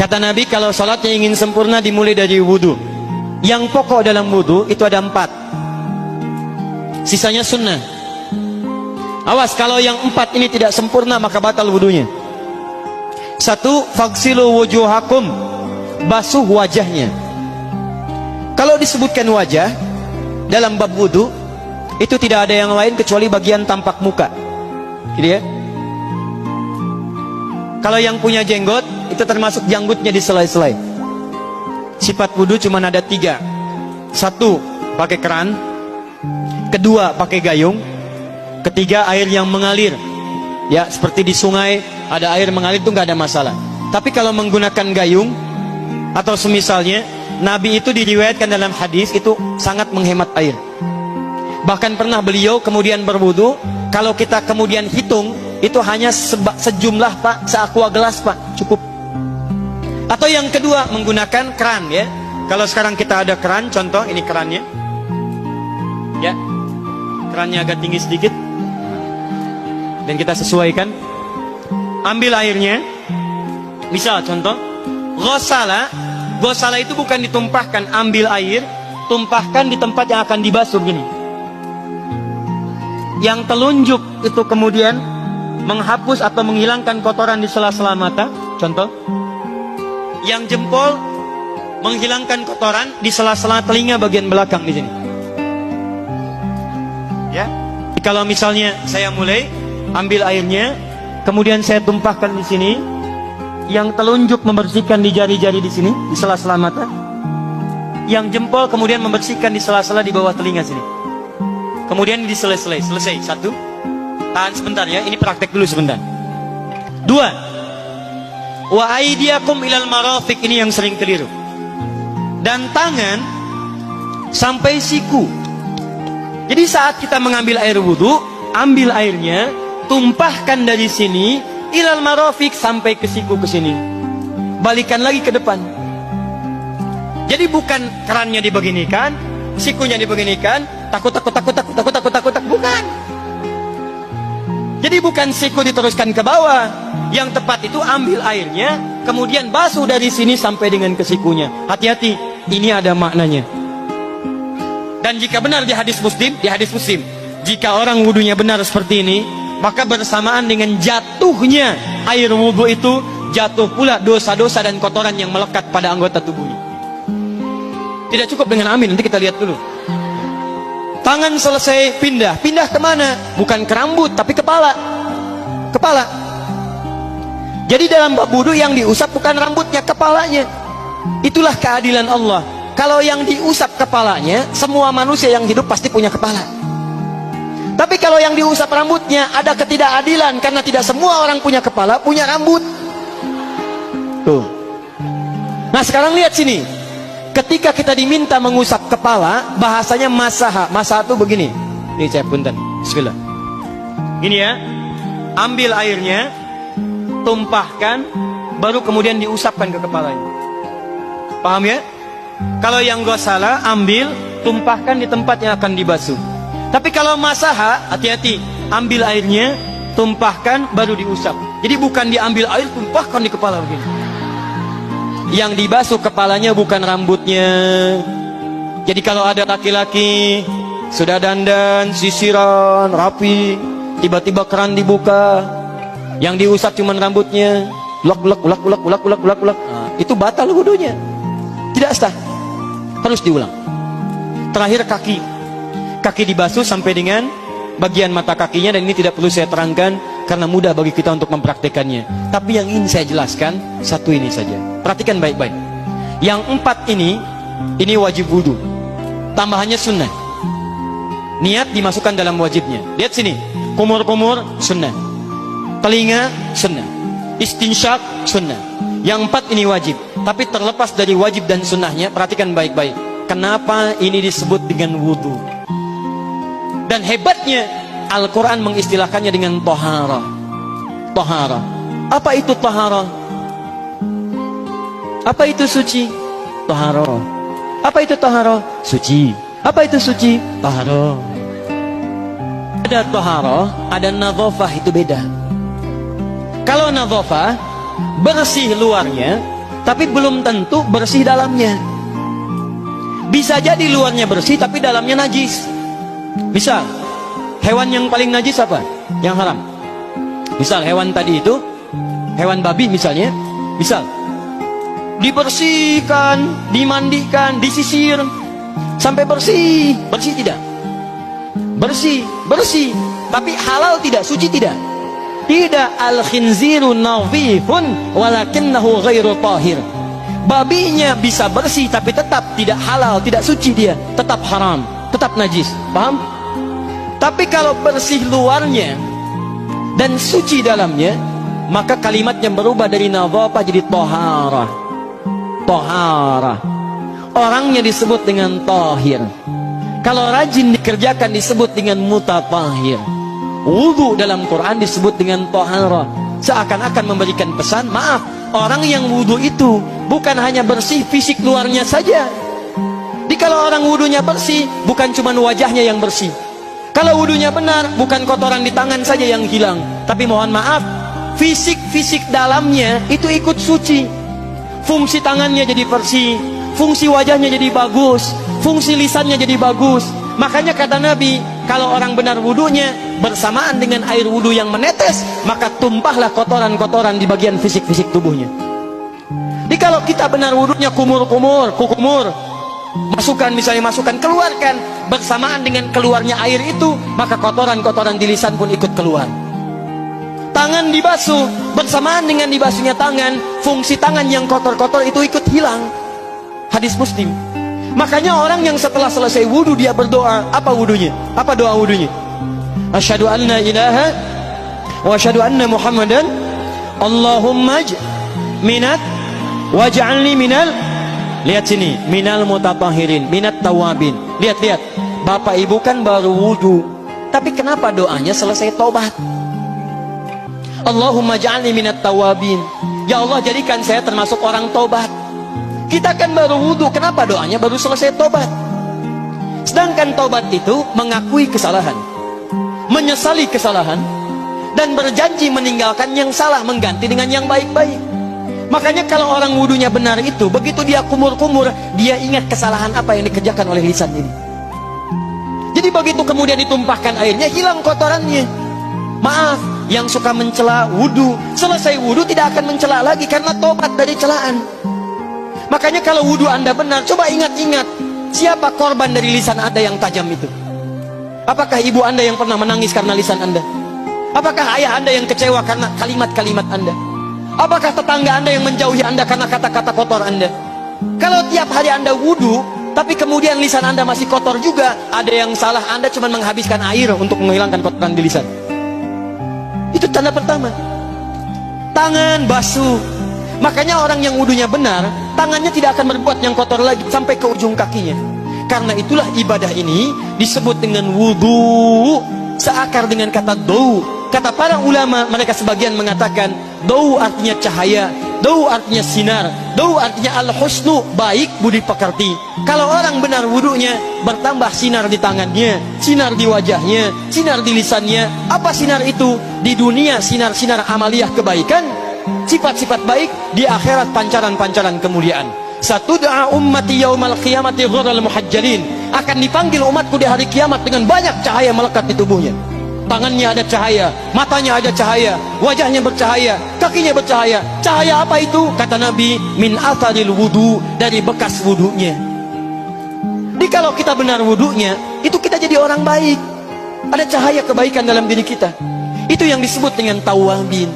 Kata Nabi, kalau salatnya ingin sempurna dimulai dari wudu. Yang pokok dalam wudu itu ada 4. Sisanya sunnah. Awas, kalau yang 4 ini tidak sempurna maka batal wudunya. 1. Faghsilu wujuhakum, basuh wajahnya. Kalau disebutkan wajah dalam bab wudu, itu tidak ada yang lain kecuali bagian tampak muka. Gitu ya. Kalau yang punya jenggot, itu termasuk janggutnya di selai-selai. Sifat wudu cuma ada 3. 1, pakai keran. 2, pakai gayung. 3, air yang mengalir. Ya, seperti di sungai ada air mengalir, itu nggak ada masalah. Tapi kalau menggunakan gayung atau semisalnya, Nabi itu diriwayatkan dalam hadis itu sangat menghemat air. Bahkan pernah beliau kemudian berwudu, kalau kita kemudian hitung, itu hanya sejumlah Pak, seaqua gelas Pak, cukup. Atau yang kedua, menggunakan keran ya. Kalau sekarang kita ada keran, contoh ini kerannya. Ya. Kerannya agak tinggi sedikit. Dan kita sesuaikan. Ambil airnya. Misal contoh, ghosala. Ghosala itu bukan ditumpahkan, ambil air, tumpahkan di tempat yang akan dibasuh gini. Yang telunjuk itu kemudian menghapus atau menghilangkan kotoran di sela-sela mata, contoh. Yang jempol menghilangkan kotoran di sela-sela telinga bagian belakang di sini. Ya. Kalau misalnya saya mulai ambil airnya, kemudian saya tumpahkan di sini. Yang telunjuk membersihkan di jari-jari di sini, di sela-sela mata. Yang jempol kemudian membersihkan di sela-sela di bawah telinga sini. Kemudian di selesai. 1. Tahan sebentar ya, ini praktek dulu sebentar. 2. Wa aidiakum ilal marafiq, ini yang sering keliru. Dan tangan sampai siku. Jadi saat kita mengambil air wudu, ambil airnya, tumpahkan dari sini ilal marafiq sampai ke siku ke sini. Balikan lagi ke depan. Jadi bukan kerannya dibeginikan, sikunya dibeginikan, takut, bukan. Jadi bukan siku diteruskan ke bawah. Yang tepat itu ambil airnya, kemudian basuh dari sini sampai dengan ke sikunya. Hati-hati, ini ada maknanya. Dan jika benar di hadis Muslim, jika orang wudunya benar seperti ini, maka bersamaan dengan jatuhnya air wudu itu, jatuh pula dosa-dosa dan kotoran yang melekat pada anggota tubuhnya. Tidak cukup dengan amin, nanti kita lihat dulu. Tangan selesai, pindah kemana? Bukan ke rambut, tapi kepala. Jadi dalam bab wudu yang diusap bukan rambutnya, kepalanya. Itulah keadilan Allah. Kalau yang diusap kepalanya, semua manusia yang hidup pasti punya kepala. Tapi kalau yang diusap rambutnya, ada ketidakadilan, karena tidak semua orang punya kepala, punya rambut. Tuh. Nah sekarang lihat sini. Ketika kita diminta mengusap kepala, bahasanya masaha. Masaha itu begini. Ini saya punten. Bismillah. Gini ya. Ambil airnya, tumpahkan, baru kemudian diusapkan ke kepalanya. Paham ya? Kalau yang ghosala, ambil, tumpahkan di tempat yang akan dibasuh. Tapi kalau masaha, hati-hati. Ambil airnya, tumpahkan, baru diusap. Jadi bukan diambil air, tumpahkan di kepala begini. Yang dibasuh kepalanya bukan rambutnya. Jadi kalau ada laki-laki sudah dandan, sisiran, rapi, tiba-tiba keran dibuka, yang diusap cuma rambutnya, ulak. Itu batal wudunya. Tidak sah. Harus diulang. Terakhir kaki dibasuh sampai dengan bagian mata kakinya, dan ini tidak perlu saya terangkan karena mudah bagi kita untuk mempraktekannya. Tapi yang ingin saya jelaskan satu ini saja. Perhatikan baik-baik. Yang 4 ini wajib wudu. Tambahannya sunnah. Niat dimasukkan dalam wajibnya. Lihat sini. Kumur-kumur sunnah. Telinga sunnah. Istinsyak sunnah. Yang 4 ini wajib. Tapi terlepas dari wajib dan sunnahnya, perhatikan baik-baik. Kenapa ini disebut dengan wudu? Dan hebatnya Al-Quran mengistilahkannya dengan taharah. Taharah. Apa itu taharah? Apa itu suci? Taharah. Apa itu taharah? Suci. Apa itu suci? Taharah. Ada taharah, ada nadhafah, itu beda. Kalau nadhafah, bersih luarnya, tapi belum tentu bersih dalamnya. Bisa jadi luarnya bersih tapi dalamnya najis. Misal, hewan yang paling najis apa? Yang haram. Misal hewan tadi itu, hewan babi misalnya, misal dibersihkan, dimandikan, disisir sampai bersih. Bersih tidak? Bersih, bersih. Tapi halal tidak? Suci tidak? Tidak. Al-khinziru nadhifun walakinnahu ghairu tahir. Babinya bisa bersih tapi tetap tidak halal, tidak suci dia, tetap haram, tetap najis. Paham? Tapi kalau bersih luarnya dan suci dalamnya, maka kalimatnya berubah dari nadhafah jadi taharah. Taharah. Orangnya disebut dengan tahir. Kalau rajin dikerjakan disebut dengan mutatahhir. Wudu dalam Quran disebut dengan taharah. Seakan-akan memberikan pesan, maaf, orang yang wudu itu bukan hanya bersih fisik luarnya saja. Jadi kalau orang wudunya bersih, bukan cuma wajahnya yang bersih. Kalau wudunya benar, bukan kotoran di tangan saja yang hilang, tapi mohon maaf, fisik dalamnya itu ikut suci. Fungsi tangannya jadi bersih, fungsi wajahnya jadi bagus, fungsi lisannya jadi bagus. Makanya kata Nabi, kalau orang benar wudunya bersamaan dengan air wudu yang menetes, maka tumpahlah kotoran-kotoran di bagian fisik-fisik tubuhnya. Jadi kalau kita benar wudunya kumur-kumur, kukumur, masukkan, keluarkan, bersamaan dengan keluarnya air itu, maka kotoran-kotoran di lisan pun ikut keluar. Tangan dibasuh, bersamaan dengan dibasuhnya tangan, fungsi tangan yang kotor-kotor itu ikut hilang. Hadis Muslim. Makanya orang yang setelah selesai wudu dia berdoa, apa wudunya? Apa doa wudunya? Asyhadu an la ilaha wa asyhadu anna Muhammadan Allahumma minat waj'alni minal, lihat sini, minal mutatahhirin, minat tawabin. Lihat, Bapak Ibu kan baru wudu, tapi kenapa doanya selesai tobat? Allahumma ja'alni minat tawabin. Ya Allah, jadikan saya termasuk orang tobat. Kita kan baru wudu, kenapa doanya baru selesai tobat? Sedangkan tobat itu mengakui kesalahan, menyesali kesalahan, dan berjanji meninggalkan yang salah, mengganti dengan yang baik-baik. Makanya kalau orang wudunya benar itu, begitu dia kumur-kumur, dia ingat kesalahan apa yang dikerjakan oleh lisan ini. Jadi begitu kemudian ditumpahkan airnya, hilang kotorannya. Maaf, yang suka mencela wudu, selesai wudu tidak akan mencela lagi karena tobat dari celaan. Makanya kalau wudu Anda benar, coba ingat-ingat, siapa korban dari lisan Anda yang tajam itu? Apakah ibu Anda yang pernah menangis karena lisan Anda? Apakah ayah Anda yang kecewa karena kalimat-kalimat Anda? Apakah tetangga Anda yang menjauhi Anda karena kata-kata kotor Anda? Kalau tiap hari Anda wudu, tapi kemudian lisan Anda masih kotor juga, ada yang salah, Anda cuma menghabiskan air untuk menghilangkan kotoran di lisan. Itu tanda pertama. Tangan basuh. Makanya orang yang wudunya benar, tangannya tidak akan berbuat yang kotor lagi sampai ke ujung kakinya. Karena itulah ibadah ini disebut dengan wudu, seakar dengan kata dau. Kata para ulama, mereka sebagian mengatakan dau artinya cahaya, dau artinya sinar, dau artinya al-husnu, baik budi pekerti. Kalau orang benar wudunya, bertambah sinar di tangannya, sinar di wajahnya, sinar di lisannya. Apa sinar itu? Di dunia sinar-sinar amaliyah kebaikan, sifat-sifat baik, di akhirat pancaran-pancaran kemuliaan. Satud'a ummati yaumal qiyamati ghurral muhajjalin. Akan dipanggil umatku di hari kiamat dengan banyak cahaya melekat di tubuhnya. Tangannya ada cahaya, matanya ada cahaya, wajahnya bercahaya, kakinya bercahaya. Cahaya apa itu? Kata Nabi, min atharil wudu, dari bekas wudunya. Jadi kalau kita benar wudunya, itu kita jadi orang baik. Ada cahaya kebaikan dalam diri kita. Itu yang disebut dengan tawabin.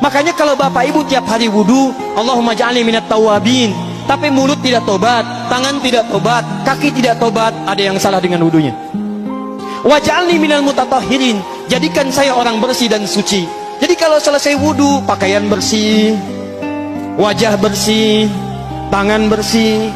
Makanya kalau bapak ibu tiap hari wudu, Allahumma ja'alni minat tawabin, tapi mulut tidak tobat, tangan tidak tobat, kaki tidak tobat, ada yang salah dengan wudunya. Waj'alni minal mutatahhirin, jadikan saya orang bersih dan suci. Jadi kalau selesai wudu, pakaian bersih, wajah bersih, tangan bersih.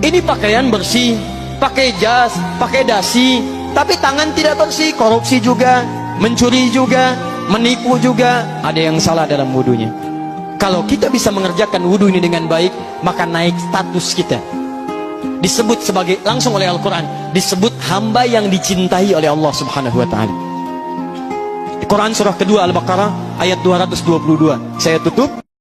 Ini pakaian bersih, pakai jas, pakai dasi, tapi tangan tidak bersih, korupsi juga, mencuri juga, menipu juga, ada yang salah dalam wudunya. Kalau kita bisa mengerjakan wudu ini dengan baik, maka naik status kita. Disebut sebagai, langsung oleh Al-Quran, disebut hamba yang dicintai oleh Allah Subhanahu wa ta'ala. Quran surah kedua Al-Baqarah ayat 222. Saya tutup.